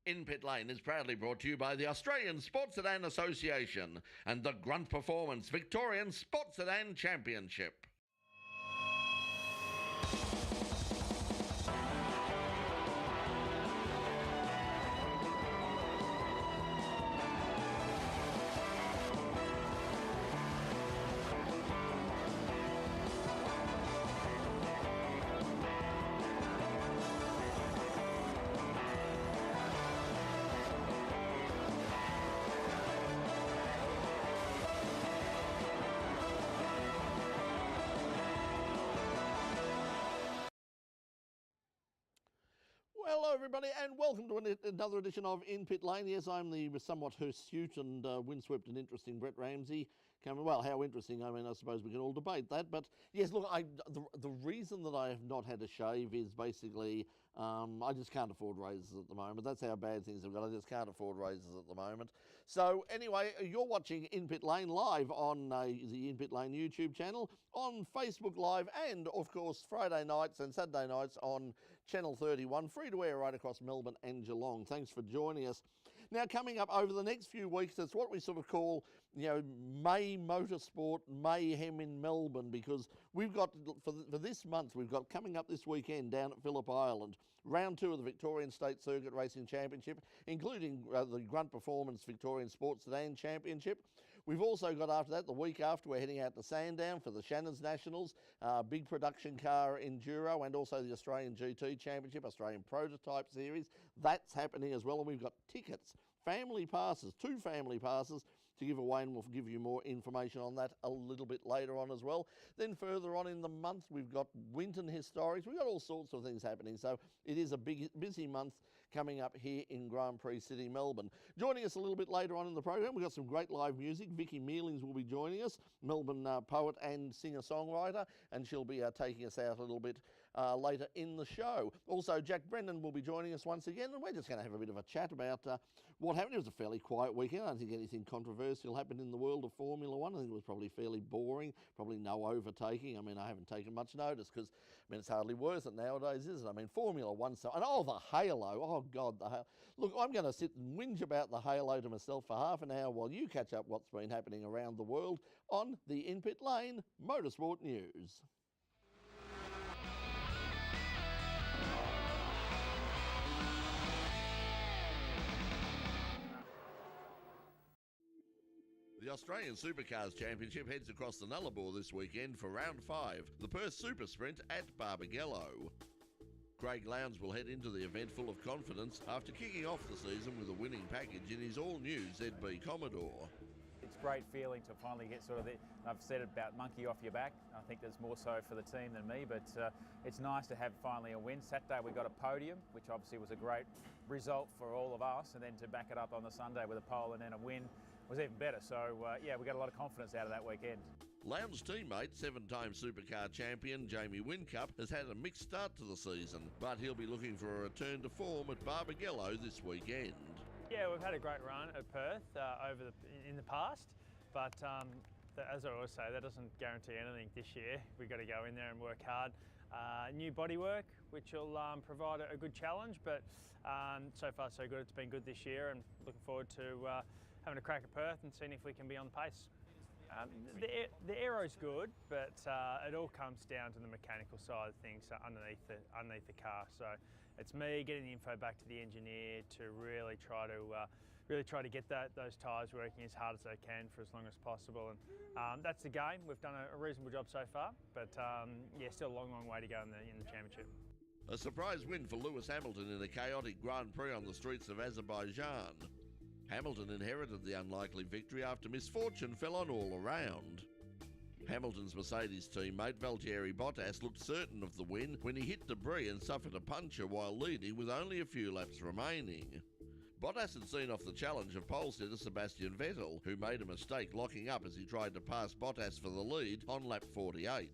In Pit Lane is proudly brought to you by the Australian Sports Sedan Association and the Grunt Performance Victorian Sports Sedan Championship. Hello everybody and welcome to another edition of In Pit Lane. Yes, I'm the somewhat hirsute and windswept and interesting Brett Ramsey. Well, how interesting, I mean, I suppose we can all debate that. But yes, look, the reason that I have not had a shave is basically I just can't afford razors at the moment. That's how bad things have got. I just can't afford razors at the moment. So anyway, you're watching In Pit Lane live on the In Pit Lane YouTube channel, on Facebook Live, and of course Friday nights and Saturday nights on Channel 31, free to air right across Melbourne and Geelong. Thanks for joining us. Now, coming up over the next few weeks, it's what we sort of call, May Motorsport Mayhem in Melbourne, because we've got, for this month, we've got coming up this weekend down at Phillip Island, round 2 of the Victorian State Circuit Racing Championship, including the Grunt Performance Victorian Sports Sedan Championship. We've also got after that, the week after, we're heading out to Sandown for the Shannon's Nationals, big production car enduro, and also the Australian GT Championship, Australian Prototype Series. That's happening as well, and we've got tickets, family passes, 2 family passes to give away, and we'll give you more information on that a little bit later on as well. Then further on in the month, we've got Winton Historics. We've got all sorts of things happening, so it is a busy month coming up here in Grand Prix City, Melbourne. Joining us a little bit later on in the program, we've got some great live music. Viki Mealings will be joining us, Melbourne poet and singer-songwriter, and she'll be taking us out a little bit later in the show. Also, Jack Brendan will be joining us once again, and we're just going to have a bit of a chat about what happened. It was a fairly quiet weekend. I don't think anything controversial happened in the world of Formula One. I think it was probably fairly boring, probably no overtaking. I mean, I haven't taken much notice because, it's hardly worth it nowadays, is it? I mean, Formula One, and the halo, oh God, the halo. Look, I'm going to sit and whinge about the halo to myself for half an hour while you catch up what's been happening around the world on the In Pit Lane Motorsport News. The Australian Supercars Championship heads across the Nullarbor this weekend for round 5, the Perth Super Sprint at Barbagallo. Craig Lowndes will head into the event full of confidence after kicking off the season with a winning package in his all-new ZB Commodore. It's a great feeling to finally get sort of I've said about monkey off your back. I think there's more so for the team than me, but it's nice to have finally a win. Saturday we got a podium, which obviously was a great result for all of us, and then to back it up on the Sunday with a pole and then a win was even better. So we got a lot of confidence out of that weekend. Lowndes' teammate, 7-time supercar champion Jamie Whincup, has had a mixed start to the season, but he'll be looking for a return to form at Barbagallo this weekend. Yeah, we've had a great run at Perth in the past, but as I always say, that doesn't guarantee anything this year. We've got to go in there and work hard. New bodywork, which will provide a good challenge, but so far so good. It's been good this year, and looking forward to having a crack at Perth and seeing if we can be on the pace. The aero's good, but it all comes down to the mechanical side of things underneath the car. So it's me getting the info back to the engineer to really try to get those tyres working as hard as they can for as long as possible. And that's the game. We've done a reasonable job so far, but still a long way to go in the championship. A surprise win for Lewis Hamilton in a chaotic Grand Prix on the streets of Azerbaijan. Hamilton inherited the unlikely victory after misfortune fell on all around. Hamilton's Mercedes teammate Valtteri Bottas looked certain of the win when he hit debris and suffered a puncture while leading with only a few laps remaining. Bottas had seen off the challenge of pole sitter Sebastian Vettel, who made a mistake locking up as he tried to pass Bottas for the lead on lap 48.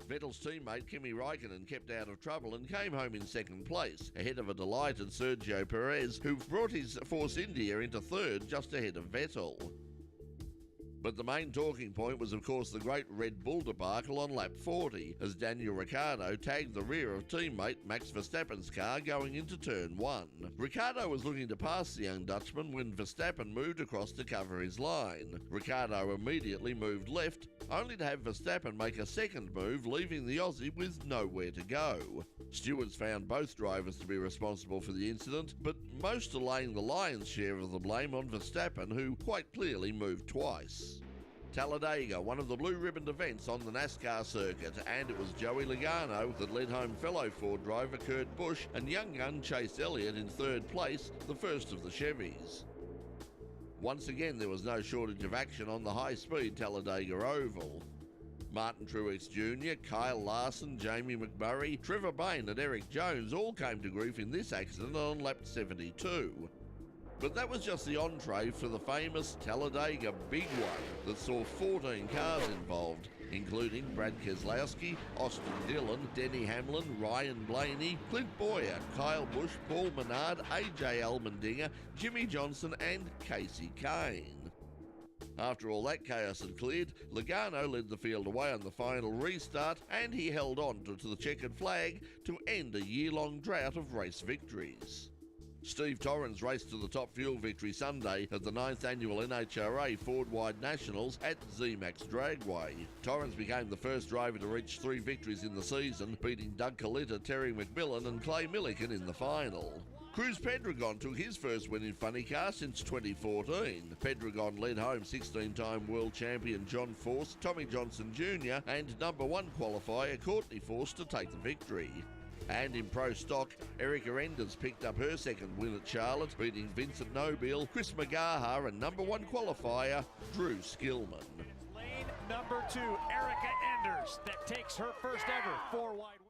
Vettel's teammate Kimi Raikkonen kept out of trouble and came home in second place, ahead of a delighted Sergio Perez, who brought his Force India into third just ahead of Vettel. But the main talking point was of course the great Red Bull debacle on lap 40 as Daniel Ricciardo tagged the rear of teammate Max Verstappen's car going into turn 1. Ricciardo was looking to pass the young Dutchman when Verstappen moved across to cover his line. Ricciardo immediately moved left, only to have Verstappen make a second move, leaving the Aussie with nowhere to go. Stewards found both drivers to be responsible for the incident, but most are laying the lion's share of the blame on Verstappen, who quite clearly moved twice. Talladega, one of the blue-ribboned events on the NASCAR circuit, and it was Joey Logano that led home fellow Ford driver Kurt Busch and young gun Chase Elliott in third place, the first of the Chevys. Once again, there was no shortage of action on the high-speed Talladega Oval. Martin Truex Jr., Kyle Larson, Jamie McMurray, Trevor Bayne and Eric Jones all came to grief in this accident on lap 72. But that was just the entree for the famous Talladega Big One that saw 14 cars involved, including Brad Keselowski, Austin Dillon, Denny Hamlin, Ryan Blaney, Clint Boyer, Kyle Busch, Paul Menard, AJ Allmendinger, Jimmy Johnson and Casey Kane. After all that chaos had cleared, Logano led the field away on the final restart, and he held on to the checkered flag to end a year-long drought of race victories. Steve Torrens raced to the Top Fuel victory Sunday at the 9th annual NHRA Ford-wide Nationals at ZMAX Dragway. Torrens became the first driver to reach 3 victories in the season, beating Doug Kalitta, Terry McMillan and Clay Millican in the final. Cruz Pedregon took his first win in funny car since 2014. Pedregon led home 16-time world champion John Force, Tommy Johnson Jr. and number 1 qualifier Courtney Force to take the victory. And in Pro Stock, Erica Enders picked up her second win at Charlotte, beating Vincent Nobile, Chris McGaha and number 1 qualifier Drew Skillman. Lane number 2, Erica Enders, that takes her first ever 4-wide win.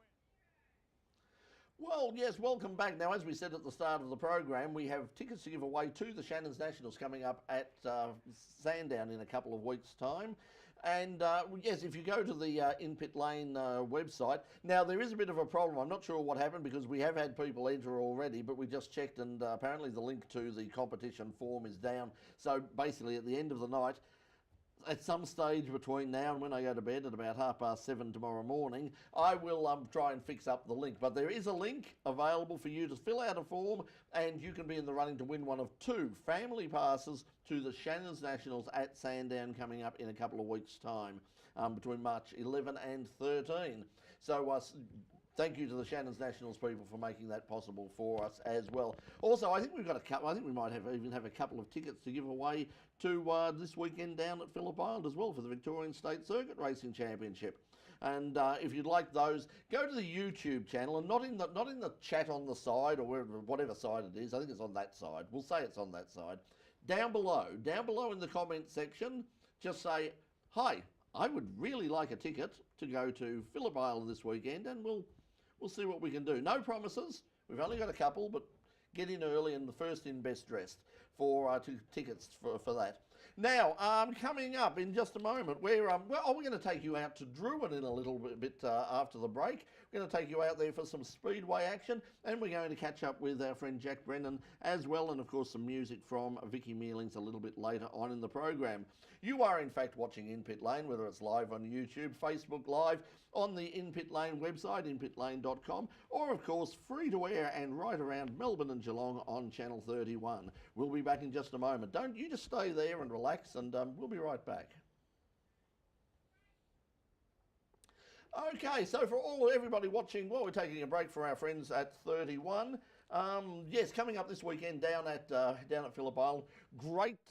Well, yes, welcome back. Now, as we said at the start of the program, we have tickets to give away to the Shannon's Nationals coming up at Sandown in a couple of weeks' time. And yes, if you go to the In Pit Lane website, now there is a bit of a problem. I'm not sure what happened because we have had people enter already, but we just checked and apparently the link to the competition form is down. So basically at the end of the night, at some stage between now and when I go to bed at about 7:30 tomorrow morning, I will try and fix up the link. But there is a link available for you to fill out a form and you can be in the running to win one of 2 family passes to the Shannon's Nationals at Sandown coming up in a couple of weeks' time, between March 11 and 13. So thank you to the Shannon's Nationals people for making that possible for us as well. Also, I think we've got a couple. I think we might even have a couple of tickets to give away to this weekend down at Phillip Island as well for the Victorian State Circuit Racing Championship. And if you'd like those, go to the YouTube channel and not in the chat on the side or whatever side it is. I think it's on that side. We'll say it's on that side. Down below in the comment section, just say, "Hi, I would really like a ticket to go to Phillip Island this weekend," and we'll see what we can do. No promises. We've only got a couple, but get in early and the first in best dressed for 2 tickets for that. Now, coming up in just a moment, we're going to take you out to Drouin in a little bit after the break. We're going to take you out there for some Speedway action, and we're going to catch up with our friend Jack Brennan as well, and of course some music from Viki Mealings a little bit later on in the program. You are in fact watching In Pit Lane, whether it's live on YouTube, Facebook Live, on the In Pit Lane website, inpitlane.com, or of course free to air and right around Melbourne and Geelong on Channel 31. We'll be back in just a moment. Don't you just stay there and relax, and we'll be right back. Okay, so for everybody watching, while we're taking a break for our friends at 31, yes, coming up this weekend down at Phillip Island,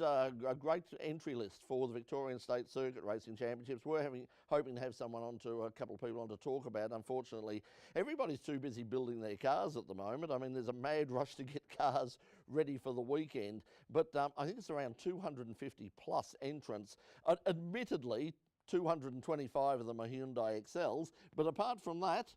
a great entry list for the Victorian State Circuit Racing Championships. We're hoping to have someone a couple of people on to talk about. Unfortunately, everybody's too busy building their cars at the moment. I mean, there's a mad rush to get cars ready for the weekend, but I think it's around 250 plus entrants. Admittedly, 225 of them are Hyundai Excels, but apart from that,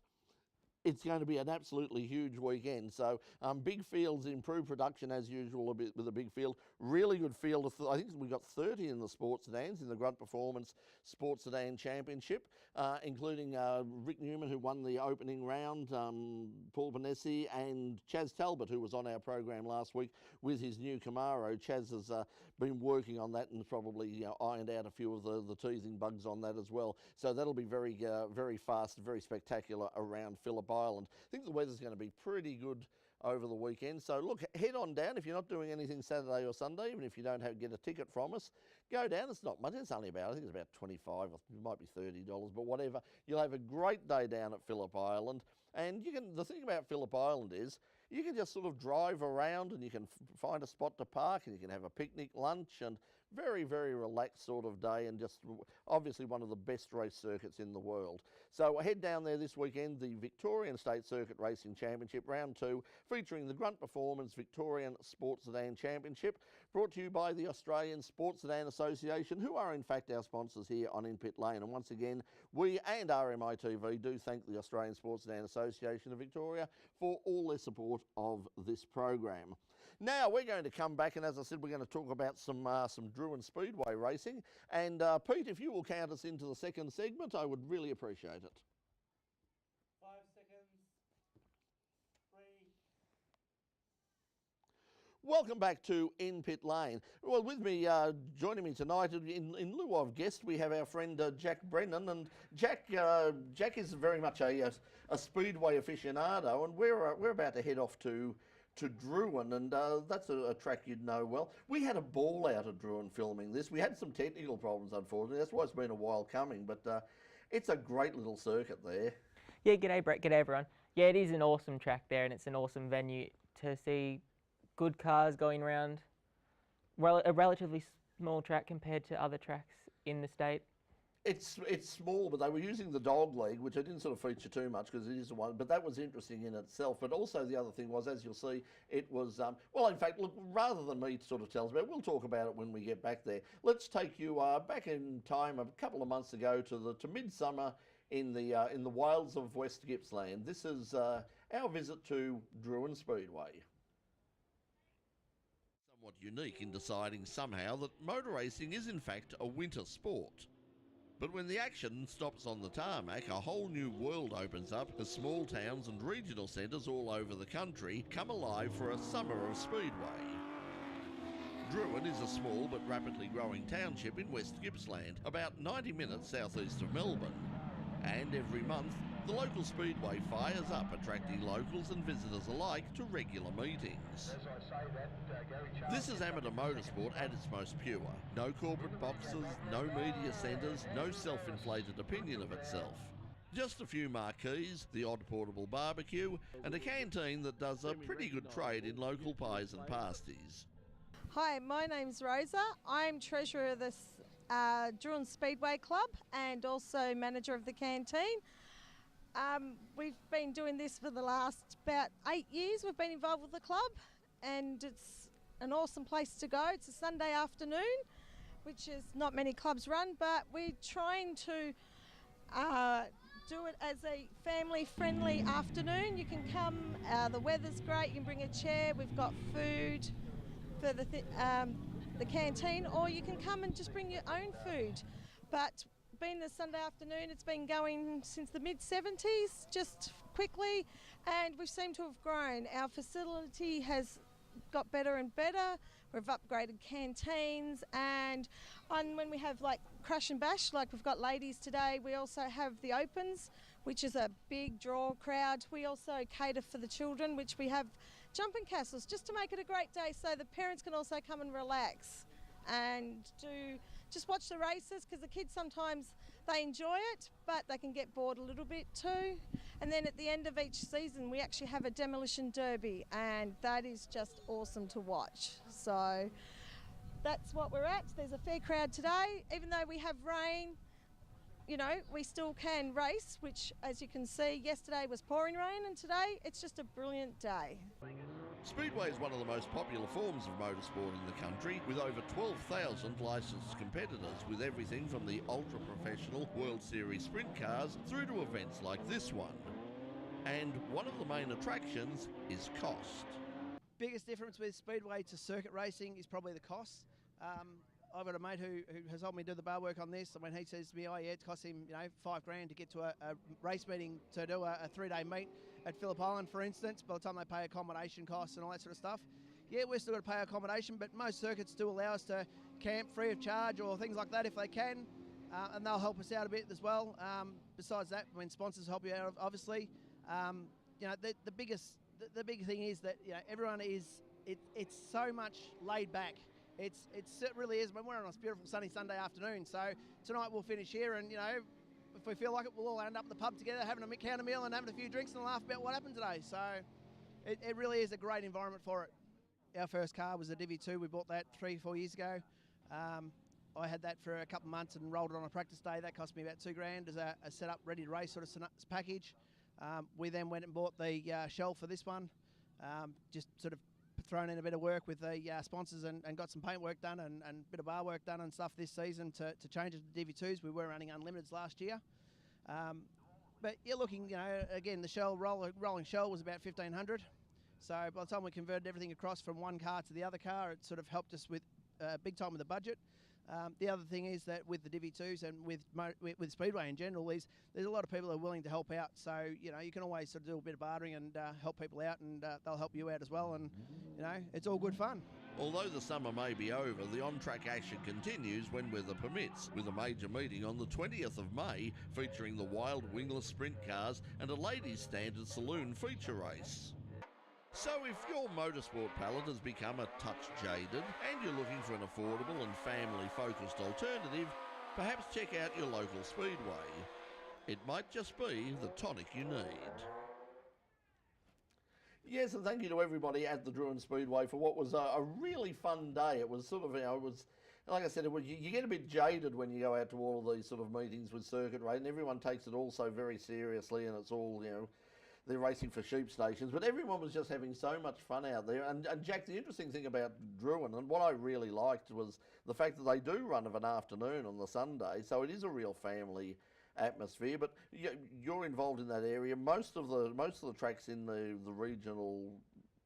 it's going to be an absolutely huge weekend. So big fields, improved production as usual a bit with a big field. Really good field. I think we've got 30 in the sports sedans in the Grunt Performance Sports Sedan Championship, including Rick Newman, who won the opening round, Paul Panesi, and Chaz Talbot, who was on our program last week with his new Camaro. Chaz has been working on that and probably ironed out a few of the teething bugs on that as well. So that'll be very very fast, very spectacular around Phillip Island. I think the weather's going to be pretty good over the weekend. So look, head on down if you're not doing anything Saturday or Sunday, even if you don't get a ticket from us. Go down. It's not much. It's only about, I think it's about $25 or it might be $30, but whatever. You'll have a great day down at Phillip Island. And the thing about Phillip Island is you can just sort of drive around and you can find a spot to park and you can have a picnic, lunch, and very, very relaxed sort of day, and just obviously one of the best race circuits in the world. So head down there this weekend, the Victorian State Circuit Racing Championship, Round 2, featuring the Grunt Performance Victorian Sports Sedan Championship, brought to you by the Australian Sports Sedan Association, who are in fact our sponsors here on In Pit Lane. And once again, we and RMI TV do thank the Australian Sports Sedan Association of Victoria for all their support of this program. Now we're going to come back, and as I said, we're going to talk about some Drouin Speedway racing. And Pete, if you will count us into the second segment, I would really appreciate it. 5 seconds. 3. Welcome back to In Pit Lane. Well, with me, joining me tonight, in lieu of guest, we have our friend Jack Brennan. And Jack is very much a Speedway aficionado, and we're about to head off to Drouin, and that's a track you'd know well. We had a ball out of Drouin filming this. We had some technical problems, unfortunately. That's why it's been a while coming, but it's a great little circuit there. Yeah, g'day Brett, g'day everyone. Yeah, it is an awesome track there, and it's an awesome venue to see good cars going around. A relatively small track compared to other tracks in the state. It's small, but they were using the dog leg, which I didn't sort of feature too much because it is the one, but that was interesting in itself. But also the other thing was, as you'll see, it was, well, in fact, look, rather than me sort of tell us about it, we'll talk about it when we get back there. Let's take you back in time a couple of months ago to midsummer in the wilds of West Gippsland. This is our visit to Drouin Speedway. Somewhat unique in deciding somehow that motor racing is in fact a winter sport. But when the action stops on the tarmac, a whole new world opens up as small towns and regional centres all over the country come alive for a summer of Speedway. Drouin is a small but rapidly growing township in West Gippsland, about 90 minutes southeast of Melbourne. And every month, the local Speedway fires up, attracting locals and visitors alike to regular meetings. This is amateur motorsport at its most pure. No corporate boxes, no media centres, no self-inflated opinion of itself. Just a few marquees, the odd portable barbecue, and a canteen that does a pretty good trade in local pies and pasties. Hi, my name's Rosa. I'm treasurer of the Drouin Speedway Club and also manager of the canteen. We've been doing this for the last about 8 years. We've been involved with the club, and it's an awesome place to go. It's a Sunday afternoon, which is not many clubs run, but we're trying to do it as a family-friendly afternoon. You can come, the weather's great, you can bring a chair, we've got food for the canteen, or you can come and just bring your own food. But being a Sunday afternoon, it's been going since the mid-70s, just quickly, and we seem to have grown. Our facility has got better and better. We've upgraded canteens, and when we have like crash and bash, like we've got ladies today, we also have the opens, which is a big draw crowd. We also cater for the children, which we have jumping castles, just to make it a great day so the parents can also come and relax and just watch the races, because the kids sometimes they enjoy it, but they can get bored a little bit too. And then at the end of each season, we actually have a demolition derby, and that is just awesome to watch. So that's what we're at. There's a fair crowd today. Even though we have rain, you know, we still can race, which, as you can see, yesterday was pouring rain, and today it's just a brilliant day. Speedway is one of the most popular forms of motorsport in the country, with over 12,000 licensed competitors, with everything from the ultra-professional World Series sprint cars through to events like this one. And one of the main attractions is cost. Biggest difference with Speedway to circuit racing is probably the cost. I've got a mate who has helped me do the bar work on this, and when he says to me, oh yeah, it costs him, you know, $5,000 to get to a race meeting to do a 3-day meet at Phillip Island, for instance, by the time they pay accommodation costs and all that sort of stuff. Yeah, we're still got to pay accommodation, but most circuits do allow us to camp free of charge or things like that if they can, and they'll help us out a bit as well. Besides that, when sponsors help you out, obviously, you know, the big thing is that, you know, everyone is, it's so much laid back. It really is. We're on a beautiful sunny Sunday afternoon, so tonight we'll finish here, and you know, if we feel like it, we'll all end up at the pub together having a counter meal and having a few drinks and laugh about what happened today. So it really is a great environment for it. Our first car was a Divi 2. We bought that 3-4 years ago. I had that for a couple of months and rolled it on a practice day. That cost me about $2,000 as a setup, ready to race sort of package. We then went and bought the shell for this one, just sort of thrown in a bit of work with the sponsors and got some paint work done and a bit of bar work done and stuff this season to change it to Divi 2s. We were running unlimiteds last year. But you're looking, you know, again, the shell rolling shell was about $1,500. So by the time we converted everything across from one car to the other car, it sort of helped us with big time with the budget. The other thing is that with the Divi 2s and with Speedway in general, there's a lot of people who are willing to help out. So, you know, you can always sort of do a bit of bartering and help people out, and they'll help you out as well. And, you know, it's all good fun. Although the summer may be over, the on-track action continues when weather permits, with a major meeting on the 20th of May featuring the wild wingless sprint cars and a ladies' standard saloon feature race. So if your motorsport palate has become a touch jaded and you're looking for an affordable and family-focused alternative, perhaps check out your local Speedway. It might just be the tonic you need. Yes, and thank you to everybody at the Drouin Speedway for what was a really fun day. It was sort of, you know, it was, like I said, you get a bit jaded when you go out to all of these sort of meetings with circuit racing, and everyone takes it all so very seriously, and it's all, you know, they're racing for sheep stations, but everyone was just having so much fun out there. And Jack, the interesting thing about Drouin, and what I really liked, was the fact that they do run of an afternoon on the Sunday, so it is a real family atmosphere. But you're involved in that area. Most of the tracks in the regional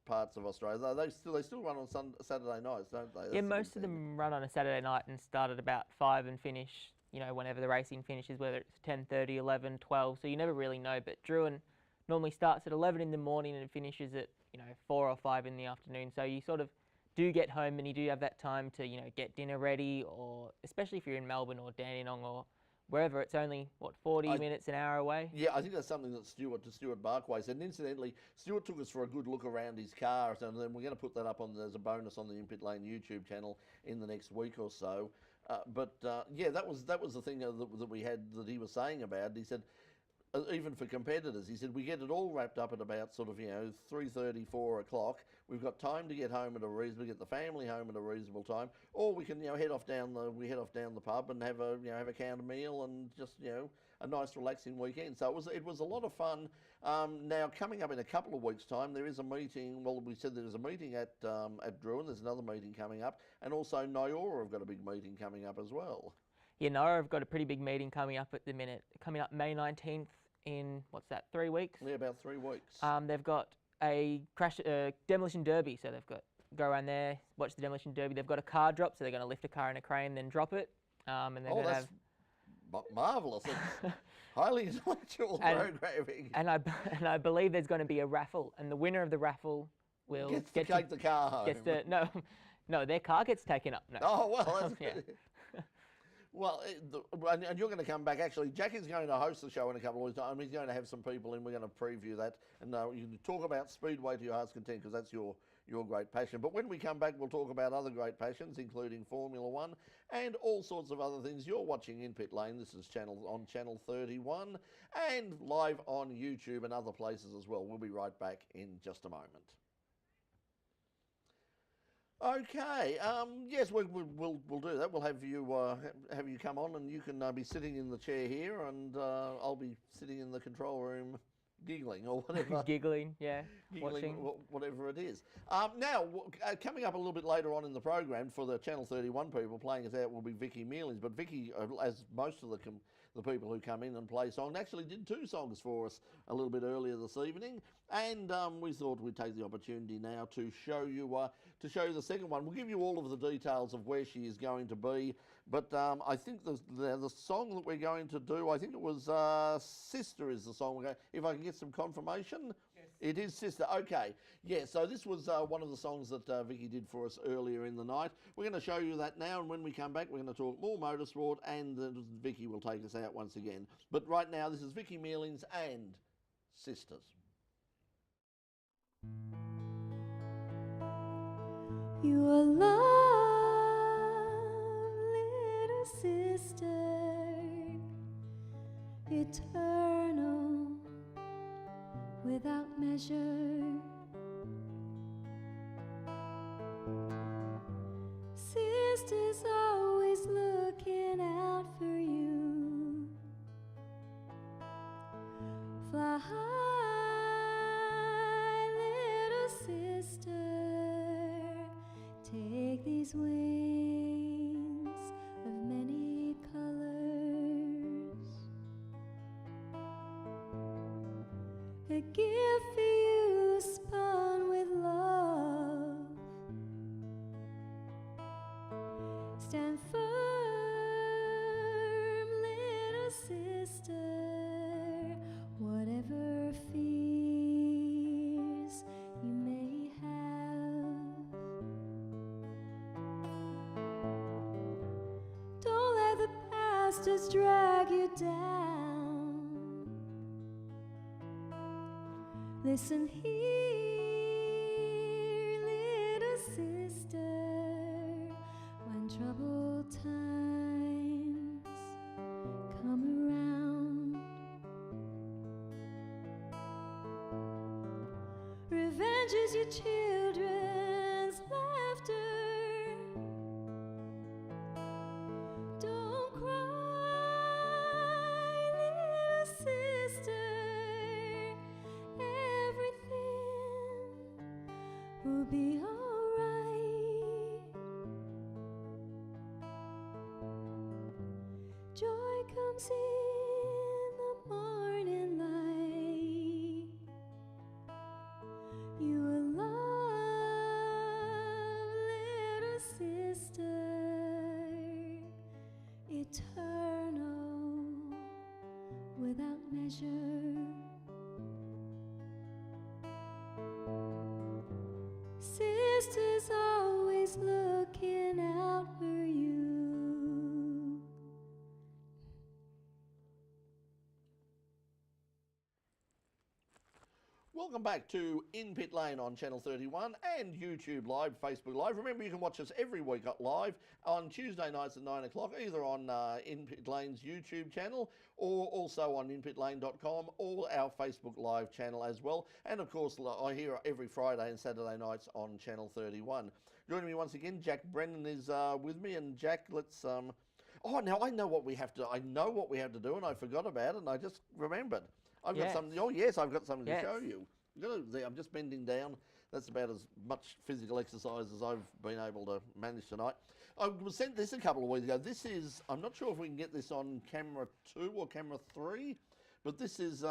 parts of Australia, they still run on Saturday nights, don't they? Yeah, most of them run on a Saturday night and start at about 5 and finish, you know, whenever the racing finishes, whether it's 10:30, 11, 12. So you never really know. But Drouin normally starts at 11 in the morning and finishes at, you know, 4 or 5 in the afternoon. So you sort of do get home and you do have that time to, you know, get dinner ready, or especially if you're in Melbourne or Dandenong or wherever, it's only, what, 40 minutes, an hour away? Yeah, I think that's something that Stuart Barkway said. And incidentally, Stuart took us for a good look around his car, and then we're going to put that up as a bonus on the In Pit Lane YouTube channel in the next week or so. Yeah, that was the thing that we had, that he was saying about. He said, even for competitors, he said, we get it all wrapped up at about sort of, you know, 3:30, 4 o'clock. We've got time to get home at a reasonable, get the family home at a reasonable time, or we can, you know, head off down the pub and have a counter meal and just, you know, a nice relaxing weekend. So it was a lot of fun. Now coming up in a couple of weeks' time, there is a meeting. Well, we said there's a meeting at Drouin. There's another meeting coming up, and also Nyora have got a big meeting coming up as well. Yeah, Nyora have got a pretty big meeting coming up at the minute. Coming up May 19th in, what's that, 3 weeks? Yeah, about 3 weeks. They've got a demolition derby, so they've got go around there, watch the demolition derby. They've got a car drop, so they're going to lift a car in a crane, then drop it, and they're going to have marvellous. Highly intellectual programming. And I believe there's going to be a raffle, and the winner of the raffle will get to take the car home. No, their car gets taken up. No. Oh, well, that's yeah. good. Well, and you're going to come back. Actually, Jack is going to host the show in a couple of weeks' time. He's going to have some people in. We're going to preview that. And you can talk about Speedway to your heart's content, because that's your great passion. But when we come back, we'll talk about other great passions, including Formula One and all sorts of other things. You're watching In Pit Lane. This is on Channel 31 and live on YouTube and other places as well. We'll be right back in just a moment. Okay. Yes, we'll do that. We'll have you come on, and you can be sitting in the chair here, and I'll be sitting in the control room, giggling or whatever. Giggling, yeah. Giggling, whatever it is. Now, coming up a little bit later on in the program, for the Channel 31 people, playing us out will be Viki Mealings. But Viki, as most of the people who come in and play songs. Actually did 2 songs for us a little bit earlier this evening, and we thought we'd take the opportunity now to show you the second one. We'll give you all of the details of where she is going to be, but I think the song that we're going to do, I think it was Sister is the song we're going, if I can get some confirmation. It is Sister. Okay. Yeah, so this was one of the songs that Viki did for us earlier in the night. We're going to show you that now, and when we come back, we're going to talk more motorsport, and Viki will take us out once again. But right now, this is Viki Mealings and Sisters. You are love, little sister, eternal, without measure. Sisters always looking out for you. Fly high, little sister, take these wings of many colors. A gift for you spun with love. Stand firm, little sister, whatever fears you may have. Don't let the pastors drag you down. Listen here, little sister, when troubled times come around. Revenge is your children's laughter. Don't cry, little sister, everything will be alright. Joy comes in the morning light. You are love, little sister, eternal, without measure. Sisters always looking out for you. Welcome back to In Pit Lane on Channel 31 and YouTube Live, Facebook Live. Remember, you can watch us every week live on Tuesday nights at 9 o'clock, either on In Pit Lane's YouTube channel or also on inpitlane.com, or our Facebook Live channel as well. And of course, I hear every Friday and Saturday nights on Channel 31. Joining me once again, Jack Brennan is with me. And Jack, let's... Oh, now I know what we have to do, and I forgot about it, and I just remembered. I've got something. Oh, yes, I've got something to show you. I'm just bending down. That's about as much physical exercise as I've been able to manage tonight. I was sent this a couple of weeks ago. This is, I'm not sure if we can get this on camera 2 or camera 3, but this is,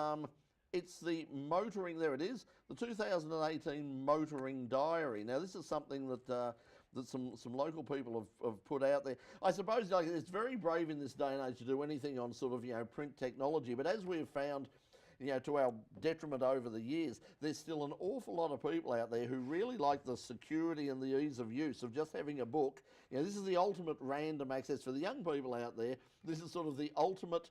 it's the motoring, there it is, the 2018 motoring diary. Now, this is something that that some local people have put out there. I suppose it's very brave in this day and age to do anything on sort of, print technology, but as we've found, to our detriment over the years, there's still an awful lot of people out there who really like the security and the ease of use of just having a book. This is the ultimate random access for the young people out there. This is sort of the ultimate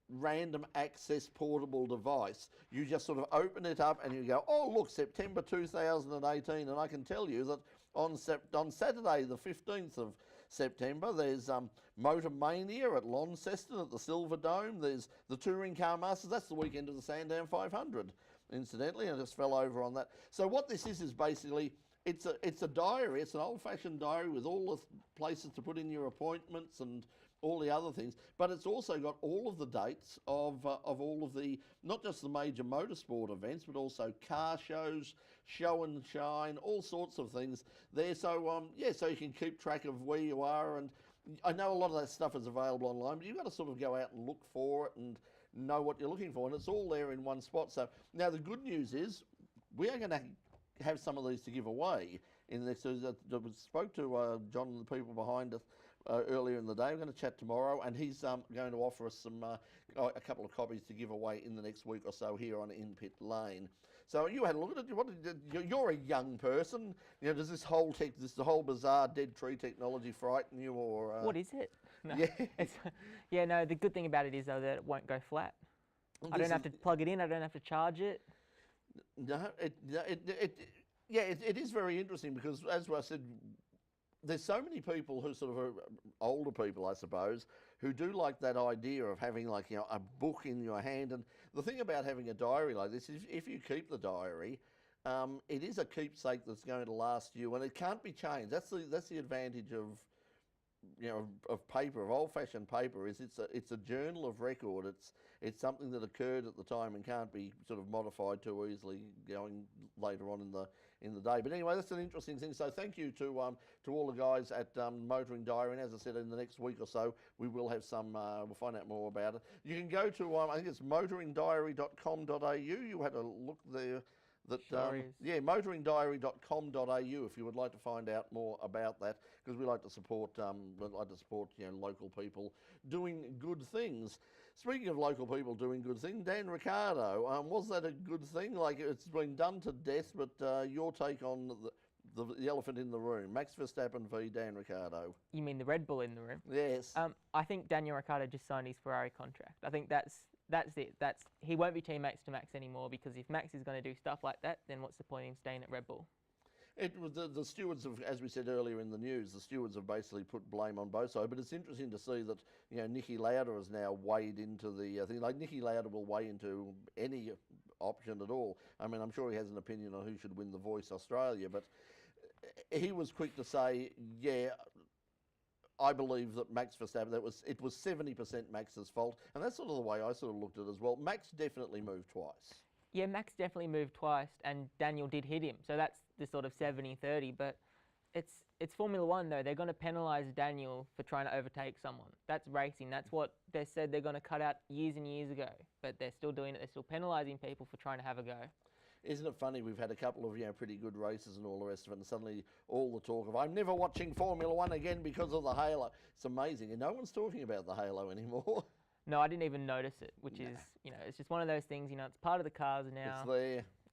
random access portable device. You just sort of open it up and you go, oh look, September 2018, and I can tell you that on Saturday the 15th of September there's Motor Mania at Launceston at the Silver Dome. There's the Touring Car Masters. That's the weekend of the Sandown 500, incidentally. I just fell over on that. So what this is basically, it's a diary. It's an old-fashioned diary with all the places to put in your appointments and all the other things, but it's also got all of the dates of all of the, not just the major motorsport events, but also car shows, show and shine, all sorts of things there. So so you can keep track of where you are, and I know a lot of that stuff is available online, but you've got to sort of go out and look for it and know what you're looking for, and it's all there in one spot. So now the good news is we are going to have some of these to give away in the next. I spoke to John and the people behind us earlier in the day. We're going to chat tomorrow, and he's going to offer us some a couple of copies to give away in the next week or so here on In Pit Lane. So you had a look at it. You're a young person. You know, does this whole bizarre dead tree technology frighten you, or what is it? No, yeah, no. The good thing about it is though that it won't go flat. I don't have to plug it in. I don't have to charge it. No, it is very interesting because, as I said, there's so many people who sort of are older people, I suppose, who do like that idea of having, like, you know, a book in your hand. And the thing about having a diary like this is if you keep the diary, it is a keepsake that's going to last you, and it can't be changed. That's the advantage of, you know, of paper, of old-fashioned paper, is it's a journal of record. It's something that occurred at the time and can't be sort of modified too easily going later on in the day. But anyway, that's an interesting thing. So thank you to all the guys at Motoring Diary, and as I said, in the next week or so we will have some. We'll find out more about it. You can go to I think it's motoringdiary.com.au. You had a look there. Motoringdiary.com.au if you would like to find out more about that, because we like to support local people doing good things. Speaking of local people doing good things, Dan Ricciardo, was that a good thing? Like, it's been done to death, but your take on the elephant in the room, Max Verstappen v Dan Ricciardo. You mean the Red Bull in the room? Yes. I think Daniel Ricciardo just signed his Ferrari contract. I think that's it. He won't be teammates to Max anymore, because if Max is going to do stuff like that, then what's the point in him staying at Red Bull? It was the stewards of, as we said earlier in the news, the stewards have basically put blame on both sides. But it's interesting to see that, you know, Niki Lauda has now weighed into the thing. Like, Niki Lauda will weigh into any option at all. I mean, I'm sure he has an opinion on who should win the Voice Australia, but he was quick to say, yeah, I believe that Max Verstappen, it was 70% Max's fault, and that's sort of the way I sort of looked at it as well. Max definitely moved twice. Yeah, Max definitely moved twice, and Daniel did hit him. So that's the sort of 70-30. But it's Formula One, though. They're going to penalise Daniel for trying to overtake someone. That's racing. That's what they said they're going to cut out years and years ago. But they're still doing it. They're still penalising people for trying to have a go. Isn't it funny? We've had a couple of, you know, pretty good races and all the rest of it, and suddenly all the talk of, I'm never watching Formula One again because of the halo. It's amazing, and no one's talking about the halo anymore. No, I didn't even notice it, which is, you know, it's just one of those things, you know, it's part of the cars now.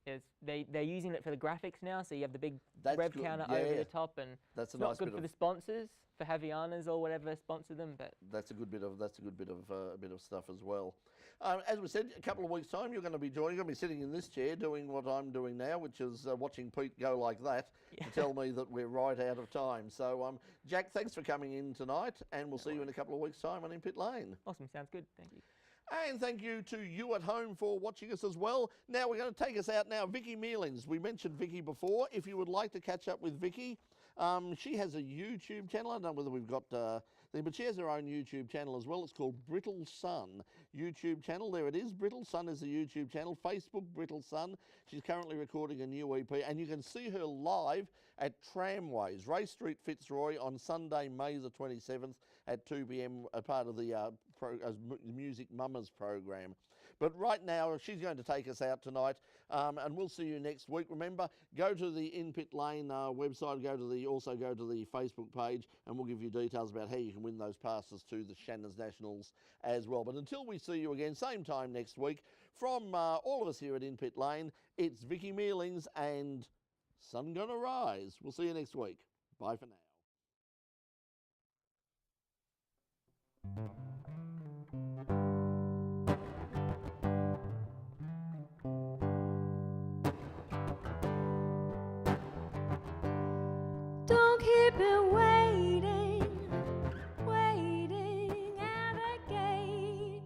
It's there. They're using it for the graphics now, so you have the big rev counter yeah, over the top, and that's it's not good for the sponsors, for Havianas or whatever sponsor them, but that's a good bit of stuff as well. As we said, a couple of weeks' time, you're going to be sitting in this chair doing what I'm doing now, which is watching Pete go like that to tell me that we're right out of time. So, Jack, thanks for coming in tonight, and we'll see you in a couple of weeks' time on In Pit Lane. Awesome, sounds good. Thank you. And thank you to you at home for watching us as well. Now we're going to take us out now. Viki Mealings. We mentioned Viki before. If you would like to catch up with Viki, she has a YouTube channel. I don't know whether we've got but she has her own YouTube channel as well. It's called Brittle Sun YouTube channel. There it is. Brittle Sun is the YouTube channel. Facebook, Brittle Sun. She's currently recording a new EP, and you can see her live at Tramways, Race Street, Fitzroy, on Sunday, May the 27th at 2 p.m, a part of the Music Mamas program. But right now, she's going to take us out tonight, and we'll see you next week. Remember, go to the In Pit Lane website, also go to the Facebook page, and we'll give you details about how you can win those passes to the Shannon's Nationals as well. But until we see you again, same time next week, from all of us here at In Pit Lane, it's Viki Mealings and Sun Gonna Rise. We'll see you next week. Bye for now. Don't keep it waiting, waiting at the gate.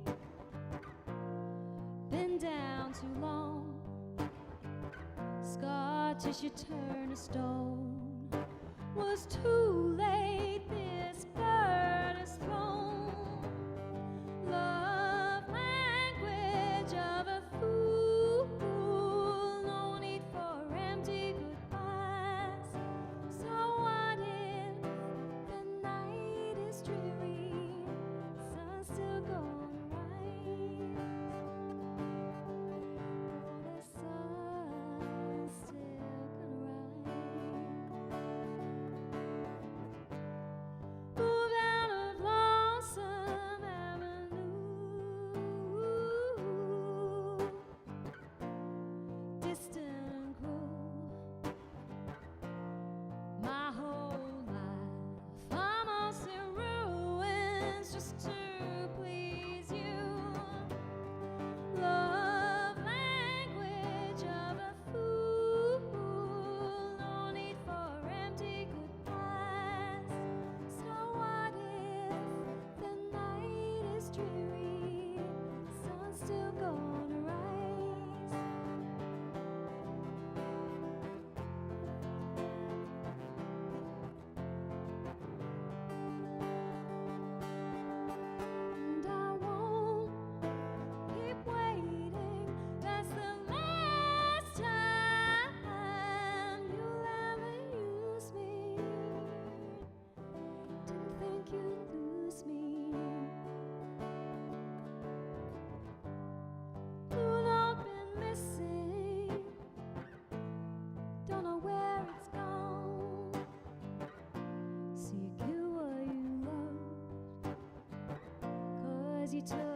Been down too long, scar tissue turn to stone. Was too late, this bird is thrown. Love language of a fool, no need for empty goodbyes. So what if the night is true? easy to